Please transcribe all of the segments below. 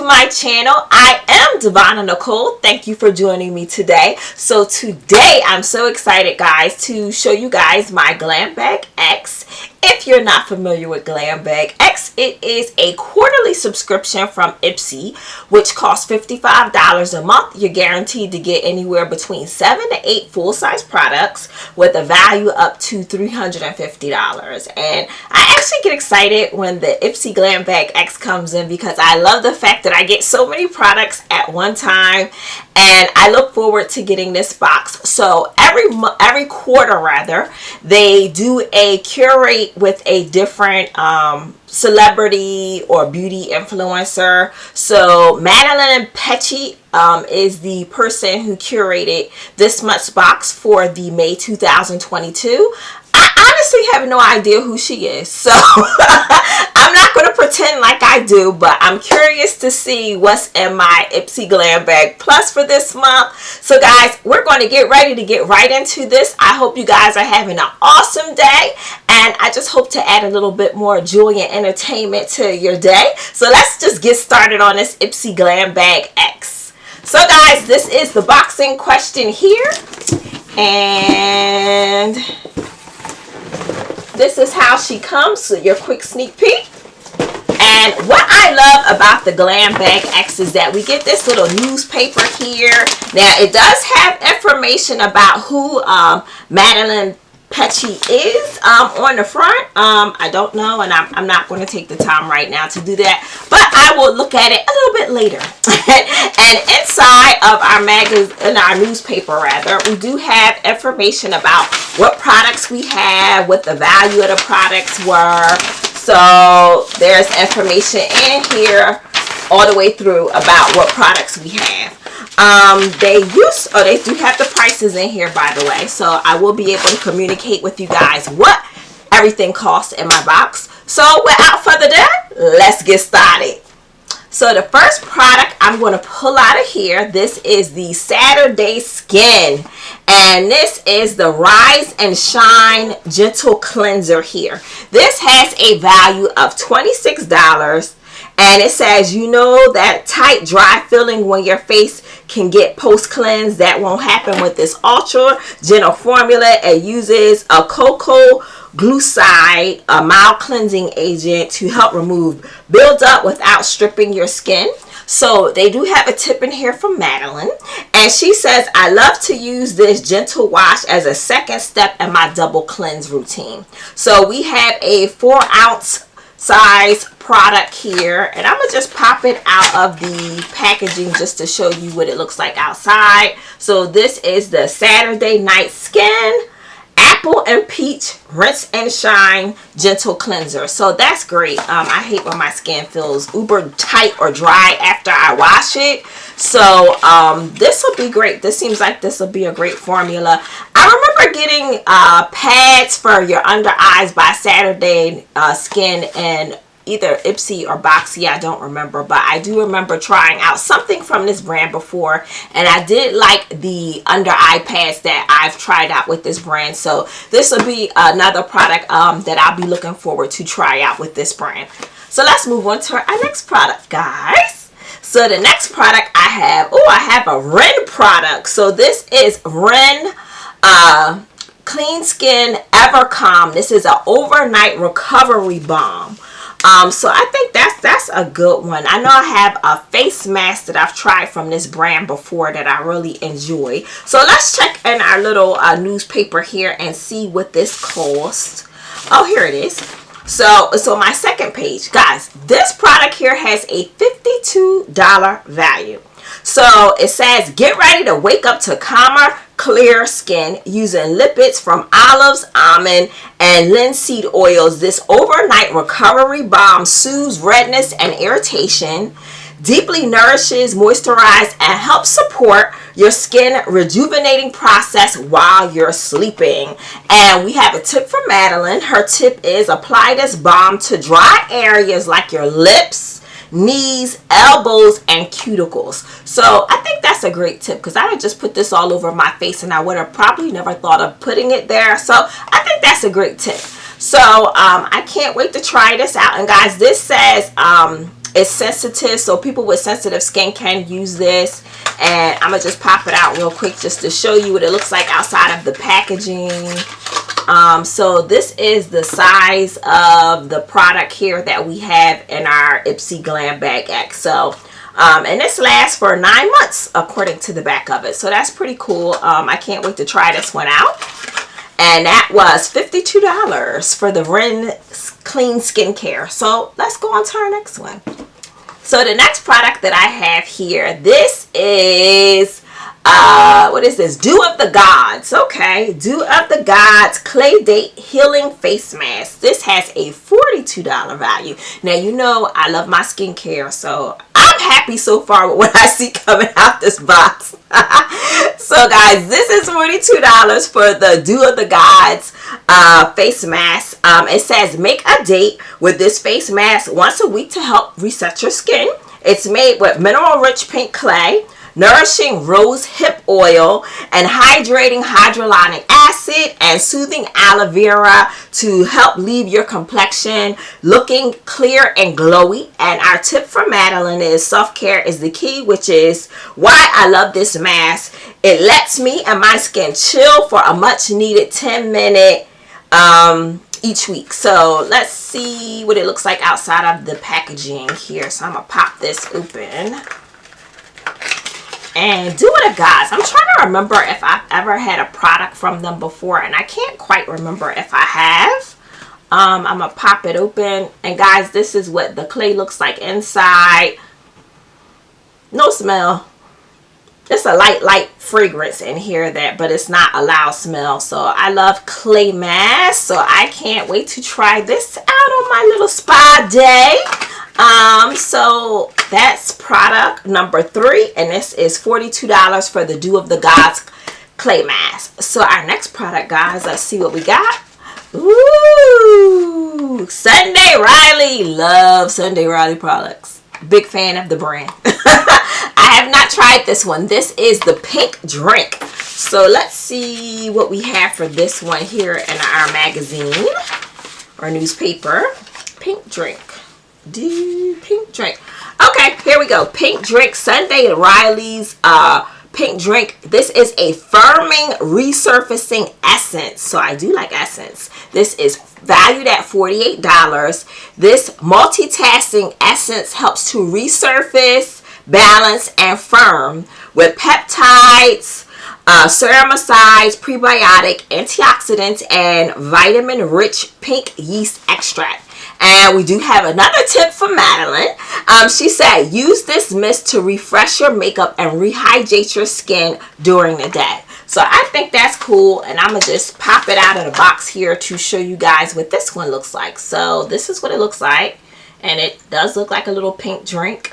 my channel. I am Devonna Nicole. Thank you for joining me today. So today I'm so excited, guys, to show you guys my Glam Bag X. If you're not familiar with Glam Bag X, it is a quarterly subscription from IPSY, which costs $55 a month. You're guaranteed to get anywhere between 7 to 8 full-size products with a value up to $350. And I actually get excited when the IPSY Glam Bag X comes in because I love the fact that I get so many products at one time, and I look forward to getting this box. So every quarter, rather, they do a curate with a different celebrity or beauty influencer. So Madelaine and Petsch is the person who curated this month's box for the May 2022. I honestly have no idea who she is, so I'm not going to pretend like I do, but I'm curious to see what's in my IPSY Glam Bag Plus for this month. So guys, we're going to get ready to get right into this. I hope you guys are having an awesome day, and I just hope to add a little bit more joy and entertainment to your day. So let's just get started on this IPSY Glam Bag X. So guys, this is the box in question here, and this is how she comes. So your quick sneak peek. And what I love about the Glam Bag X is that we get this little newspaper here. Now it does have information about who Madelaine Petsch is on the front. I don't know, and I'm not going to take the time right now to do that, but I will look at it a little bit later. And inside of our magazine, our newspaper rather, we do have information about what products we have, what the value of the products were. So there's information in here all the way through about what products we have. They do have the prices in here, by the way, so I will be able to communicate with you guys what everything costs in my box. So without further ado, let's get started. So the first product I'm going to pull out of here, this is the Saturday Skin, and this is the Rise and Shine Gentle Cleanser here. This has a value of $26. And it says, you know, that tight, dry feeling when your face can get post-cleanse, that won't happen with this ultra gentle formula. It uses a cocoa glyceride, a mild cleansing agent to help remove buildup without stripping your skin. So they do have a tip in here from Madelaine, and she says, I love to use this gentle wash as a second step in my double cleanse routine. So we have a 4-ounce size product here, and I'm gonna just pop it out of the packaging just to show you what it looks like outside. So this is the Saturday Night Skin Apple and Peach Rinse and Shine Gentle Cleanser. So that's great. I hate when my skin feels uber tight or dry after I wash it. So this will be great. This seems like this will be a great formula. I remember getting pads for your under eyes by Saturday Skin and either IPSY or Boxy, I don't remember, but I do remember trying out something from this brand before, and I did like the under eye pads that I've tried out with this brand. So this will be another product that I'll be looking forward to try out with this brand. So let's move on to our next product, guys. So the next product I have a Ren product. So this is Ren Clean Skin Ever Calm. This is an overnight recovery balm. So I think that's a good one. I know I have a face mask that I've tried from this brand before that I really enjoy. So let's check in our little newspaper here and see what this costs. Oh, here it is. So my second page, guys, this product here has a $52 value. So it says, get ready to wake up to calmer, clear skin using lipids from olives, almond, and linseed oils. This overnight recovery balm soothes redness and irritation, deeply nourishes, moisturizes, and helps support your skin rejuvenating process while you're sleeping. And we have a tip from Madelaine. Her tip is apply this balm to dry areas like your lips, knees, elbows, and cuticles. So I think that's a great tip because I would just put this all over my face and I would have probably never thought of putting it there. So I think that's a great tip. So I can't wait to try this out. And guys, this says It's sensitive, so people with sensitive skin can use this. And I'm gonna just pop it out real quick just to show you what it looks like outside of the packaging. So this is the size of the product here that we have in our IPSY Glam Bag X. So and this lasts for 9 months according to the back of it, so that's pretty cool. I can't wait to try this one out. And that was $52 for the Ren Clean Skincare. So let's go on to our next one. So the next product that I have here, this is what is this? Dew of the Gods. Okay, Dew of the Gods Clay Date Healing Face Mask. This has a $42 value. Now, you know I love my skincare, so I'm happy so far with what I see coming out this box. So guys, this is $42 for the Dew of the Gods face mask. It says make a date with this face mask once a week to help reset your skin. It's made with mineral rich pink clay, nourishing rose hip oil, and hydrating hyaluronic acid and soothing aloe vera to help leave your complexion looking clear and glowy. And our tip from Madelaine is self-care is the key, which is why I love this mask. It lets me and my skin chill for a much needed 10-minute each week. So let's see what it looks like outside of the packaging here. So I'm gonna pop this open. And Dew of the Gods, I'm trying to remember if I've ever had a product from them before, and I can't quite remember if I have. I'm gonna pop it open, and guys, this is what the clay looks like inside. No smell. It's a light fragrance in here, but it's not a loud smell. So I love clay masks, so I can't wait to try this out on my little spa day. So that's product number 3, and this is $42 for the Dew of the Gods clay mask. So our next product, guys, let's see what we got. Ooh, Sunday Riley. Love Sunday Riley products. Big fan of the brand. I have not tried this one. This is the pink drink. So let's see what we have for this one here in our magazine or newspaper. Pink drink. Pink drink. Okay, here we go. Pink drink. Sunday Riley's pink drink. This is a firming resurfacing essence. So I do like essence. This is valued at $48. This multitasking essence helps to resurface, balance, and firm with peptides, ceramicides, prebiotic, antioxidants, and vitamin-rich pink yeast extract. And we do have another tip from Madelaine. She said, use this mist to refresh your makeup and rehydrate your skin during the day. So I think that's cool. And I'm going to just pop it out of the box here to show you guys what this one looks like. So this is what it looks like. And it does look like a little pink drink.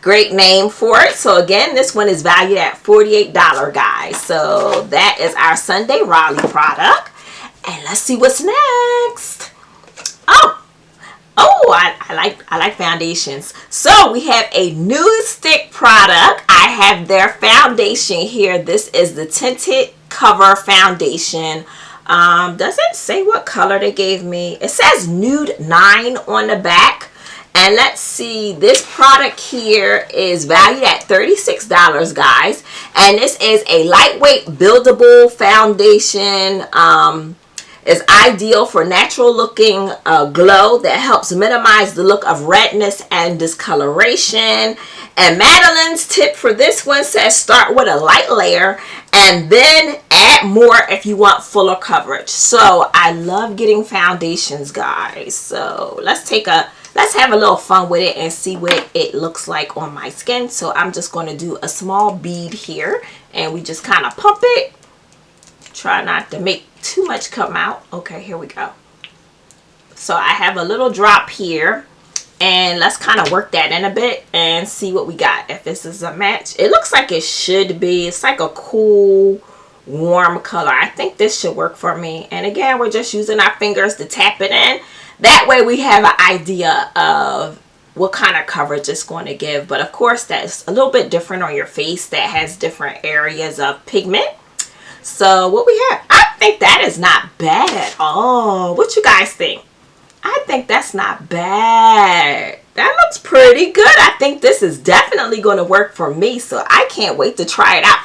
Great name for it. So again, this one is valued at $48, guys. So that is our Sunday Riley product. And let's see what's next. I like foundations. So we have a nude stick product. I have their foundation here. This is the Tinted Cover Foundation. Doesn't say what color they gave me. It says nude 9 on the back. And let's see, this product here is valued at $36, guys. And this is a lightweight buildable foundation. Is ideal for natural looking glow that helps minimize the look of redness and discoloration. And Madelaine's tip for this one says start with a light layer and then add more if you want fuller coverage. So I love getting foundations, guys. So let's have a little fun with it and see what it looks like on my skin. So I'm just going to do a small bead here and we just kind of pump it. Try not to make too much come out. Okay, here we go. So I have a little drop here and let's kind of work that in a bit and see what we got. If this is a match, it looks like it should be. It's like a cool warm color. I think this should work for me. And again, we're just using our fingers to tap it in. That way we have an idea of what kind of coverage it's going to give. But of course, that's a little bit different on your face that has different areas of pigment. So what we have, I think that is not bad at all. What you guys think? I think that's not bad. That looks pretty good. I think this is definitely going to work for me, so I can't wait to try it out.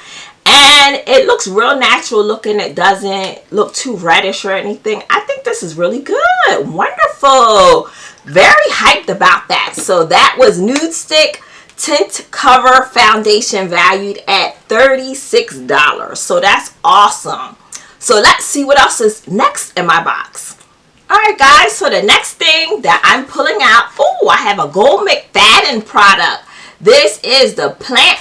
And it looks real natural looking. It doesn't look too reddish or anything. I think this is really good. Wonderful. Very hyped about that. So that was Nude Stick Tint Cover Foundation, valued at $36. So that's awesome. So let's see what else is next in my box. Alright guys, so the next thing that I'm pulling out, oh, I have a Gold McFadden product. This is the Plant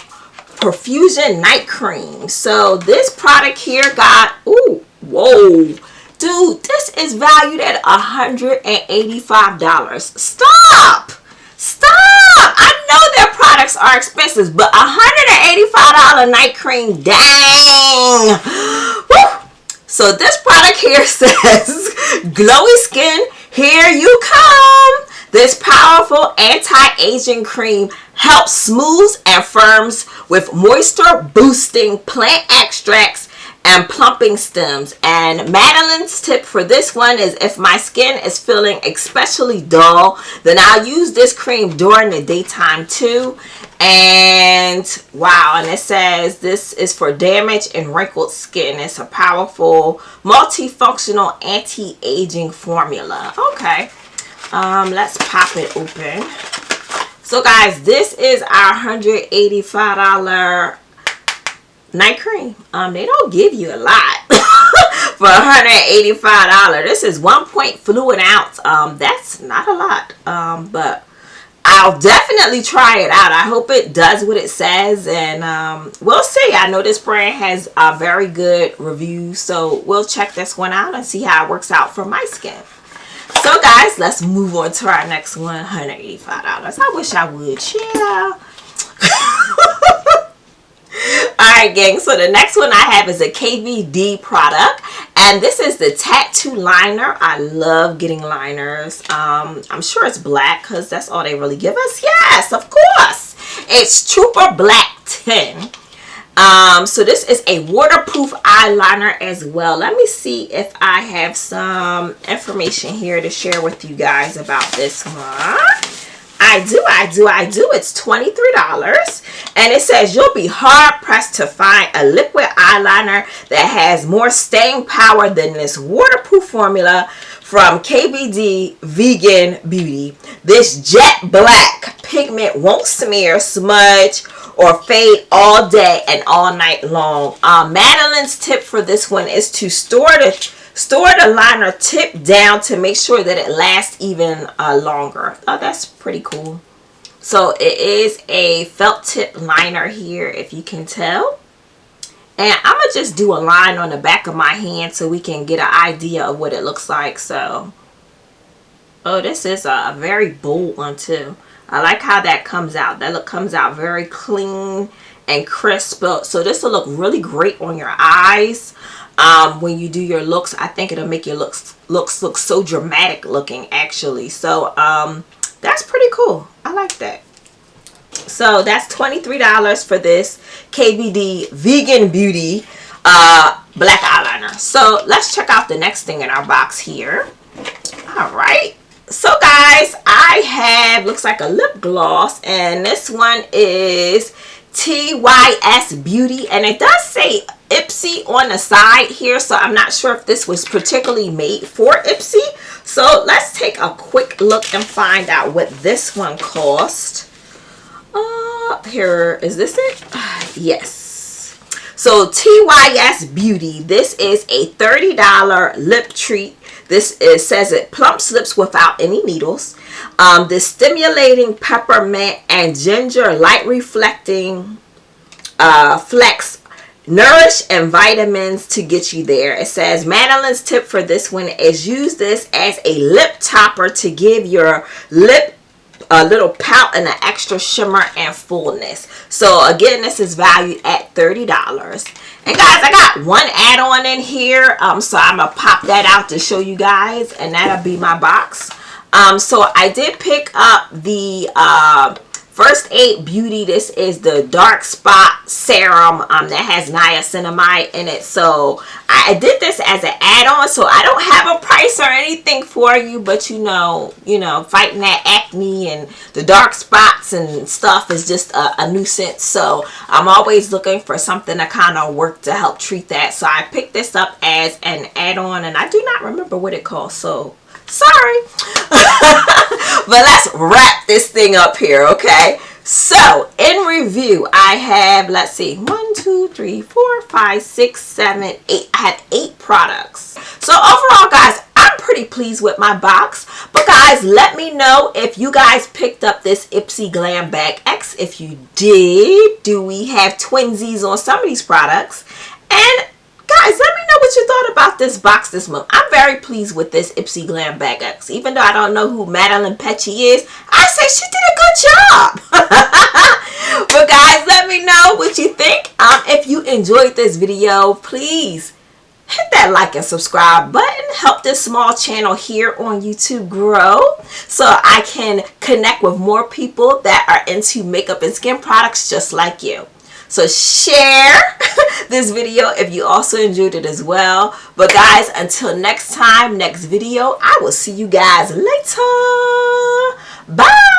Perfusion Night Cream. So this product here got, ooh, whoa, dude, this is valued at $185. Stop! I know their products are expensive, but $185 night cream, dang! Woo! So this product here says, glowy skin, here you come. This powerful anti-aging cream helps smooths and firms with moisture boosting plant extracts and plumping stems. And Madelaine's tip for this one is, if my skin is feeling especially dull, then I'll use this cream during the daytime too. And wow, and it says this is for damaged and wrinkled skin. It's a powerful multifunctional anti-aging formula. Okay, let's pop it open. So guys, this is our $185 night cream. They don't give you a lot for $185. This is 1 fluid ounce. That's not a lot, but I'll definitely try it out. I hope it does what it says, and we'll see. I know this brand has very good reviews, so we'll check this one out and see how it works out for my skin. So guys, let's move on to our next one. $185. I wish I would. Yeah. Alright gang, so the next one I have is a KVD product, and this is the Tattoo Liner. I love getting liners. I'm sure it's black because that's all they really give us. Yes, of course. It's Trooper Black 10. So this is a waterproof eyeliner as well. Let me see if I have some information here to share with you guys about this one. I do. It's $23, and it says you'll be hard pressed to find a liquid eyeliner that has more staying power than this waterproof formula from KVD Vegan Beauty. This jet black pigment won't smear, smudge, or fade all day and all night long. Madelaine's tip for this one is to store the liner tip down to make sure that it lasts even longer. Oh, that's pretty cool. So it is a felt tip liner here, if you can tell. And I'm going to just do a line on the back of my hand so we can get an idea of what it looks like. So, oh, this is a very bold one too. I like how that comes out. That look comes out very clean and crisp. So this will look really great on your eyes. When you do your looks, I think it'll make your looks look so dramatic looking actually. So that's pretty cool. I like that. So that's $23 for this KVD Vegan Beauty black eyeliner. So let's check out the next thing in our box here. All right. So guys, I have, looks like a lip gloss, and this one is TYS Beauty, and it does say IPSY on the side here, so I'm not sure if this was particularly made for IPSY. So let's take a quick look and find out what this one cost. Here, is this it? Yes. So TYS Beauty, this is a $30 lip treat. This says it plumps lips without any needles. The stimulating peppermint and ginger light reflecting flex nourish and vitamins to get you there. It says Madelaine's tip for this one is use this as a lip topper to give your lip a little pout and an extra shimmer and fullness. So again, this is valued at $30. And guys, I got one add-on in here, so I'm gonna pop that out to show you guys, and that'll be my box. So I did pick up the First Aid Beauty. This is the dark spot serum that has niacinamide in it. So I did this as an add-on, so I don't have a price or anything for you, but you know, fighting that acne and the dark spots and stuff is just a nuisance. So I'm always looking for something to kind of work to help treat that. So I picked this up as an add-on, and I do not remember what it cost, so sorry. But let's wrap this thing up here, okay? So in review, I have, let's see, 1, 2, 3, 4, 5, 6, 7, 8. I have 8 products. So overall, guys, I'm pretty pleased with my box. But guys, let me know if you guys picked up this IPSY Glam Bag X. If you did, do we have twinsies on some of these products? And guys, let me know what you thought about this box this month. I'm very pleased with this IPSY Glam Bag X. Even though I don't know who Madelaine Petsch is, I say she did a good job. But guys, let me know what you think. If you enjoyed this video, please hit that like and subscribe button. Help this small channel here on YouTube grow so I can connect with more people that are into makeup and skin products just like you. So share this video if you also enjoyed it as well. But guys, until next time, next video, I will see you guys later. Bye.